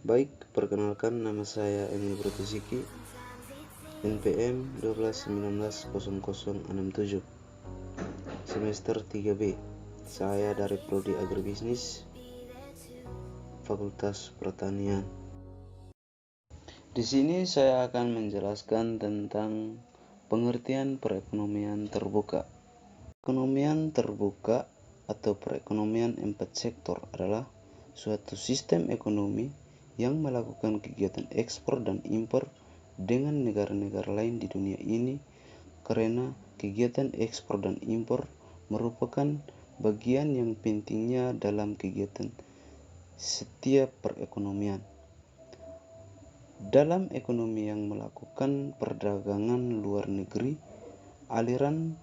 Baik, perkenalkan nama saya Emil Brotosiki, NPM 12190067, semester 3B. Saya dari Prodi Agribisnis, Fakultas Pertanian. Di sini saya akan menjelaskan tentang pengertian perekonomian terbuka. Perekonomian terbuka atau perekonomian 4 sektor adalah suatu sistem ekonomi yang melakukan kegiatan ekspor dan impor dengan negara-negara lain di dunia ini, karena kegiatan ekspor dan impor merupakan bagian yang pentingnya dalam kegiatan setiap perekonomian. Dalam ekonomi yang melakukan perdagangan luar negeri, aliran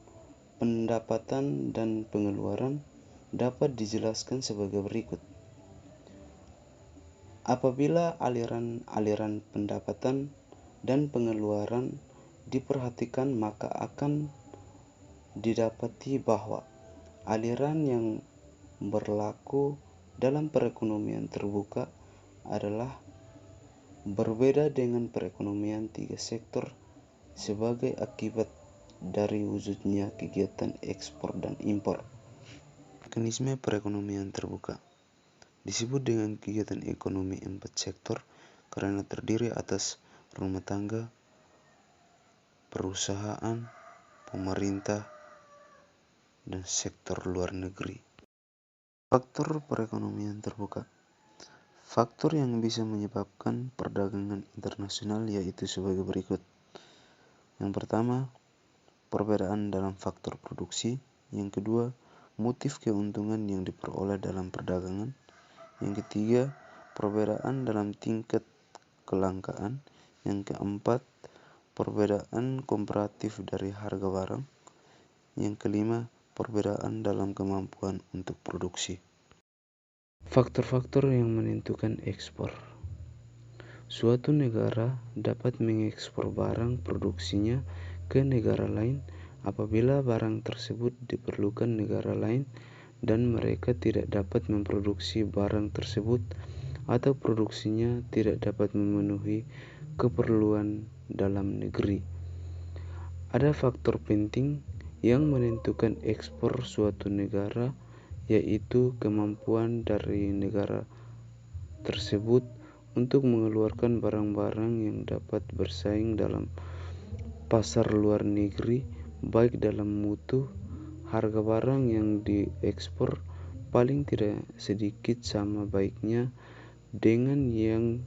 pendapatan dan pengeluaran dapat dijelaskan sebagai berikut. Apabila aliran pendapatan dan pengeluaran diperhatikan, maka akan didapati bahwa aliran yang berlaku dalam perekonomian terbuka adalah berbeda dengan perekonomian 3 sektor sebagai akibat dari wujudnya kegiatan ekspor dan impor. Mekanisme perekonomian terbuka disebut dengan kegiatan ekonomi 4 sektor karena terdiri atas rumah tangga, perusahaan, pemerintah, dan sektor luar negeri. Faktor perekonomian terbuka. Faktor yang bisa menyebabkan perdagangan internasional yaitu sebagai berikut. Yang pertama, perbedaan dalam faktor produksi. Yang kedua, motif keuntungan yang diperoleh dalam perdagangan. Yang ketiga, perbedaan dalam tingkat kelangkaan. Yang keempat, perbedaan komparatif dari harga barang. Yang kelima, perbedaan dalam kemampuan untuk produksi. Faktor-faktor yang menentukan ekspor. Suatu negara dapat mengekspor barang produksinya ke negara lain apabila barang tersebut diperlukan negara lain dan mereka tidak dapat memproduksi barang tersebut atau produksinya tidak dapat memenuhi keperluan dalam negeri. Ada faktor penting yang menentukan ekspor suatu negara, yaitu kemampuan dari negara tersebut untuk mengeluarkan barang-barang yang dapat bersaing dalam pasar luar negeri, baik dalam mutu. Harga barang yang diekspor paling tidak sedikit sama baiknya dengan yang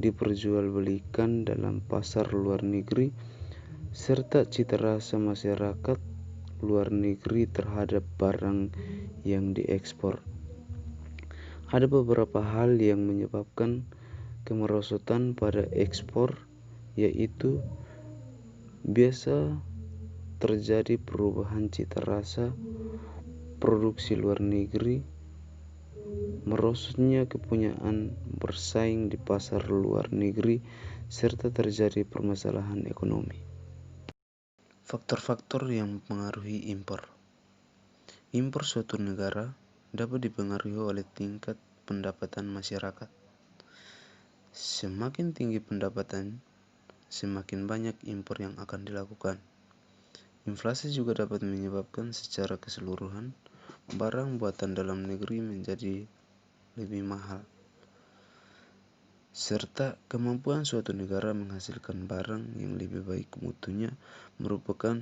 diperjualbelikan dalam pasar luar negeri, serta cita rasa masyarakat luar negeri terhadap barang yang diekspor. Ada beberapa hal yang menyebabkan kemerosotan pada ekspor, yaitu biasa terjadi perubahan cita rasa produksi luar negeri, merosotnya kepunyaan bersaing di pasar luar negeri, serta terjadi permasalahan ekonomi. Faktor-faktor yang mempengaruhi impor. Impor suatu negara dapat dipengaruhi oleh tingkat pendapatan masyarakat. Semakin tinggi pendapatan, semakin banyak impor yang akan dilakukan. Inflasi juga dapat menyebabkan secara keseluruhan barang buatan dalam negeri menjadi lebih mahal, serta kemampuan suatu negara menghasilkan barang yang lebih baik mutunya merupakan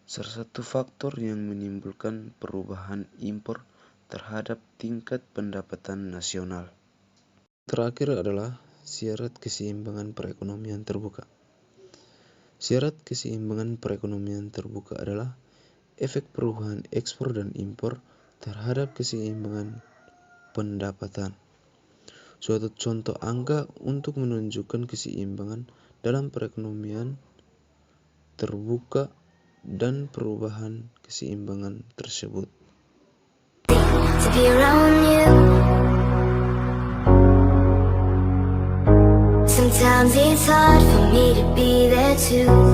salah satu faktor yang menimbulkan perubahan impor terhadap tingkat pendapatan nasional. Terakhir adalah syarat keseimbangan perekonomian terbuka. Syarat keseimbangan perekonomian terbuka adalah efek perubahan ekspor dan impor terhadap keseimbangan pendapatan. Suatu contoh angka untuk menunjukkan keseimbangan dalam perekonomian terbuka dan perubahan keseimbangan tersebut. To be around you. Sometimes it's hard for me to be there too.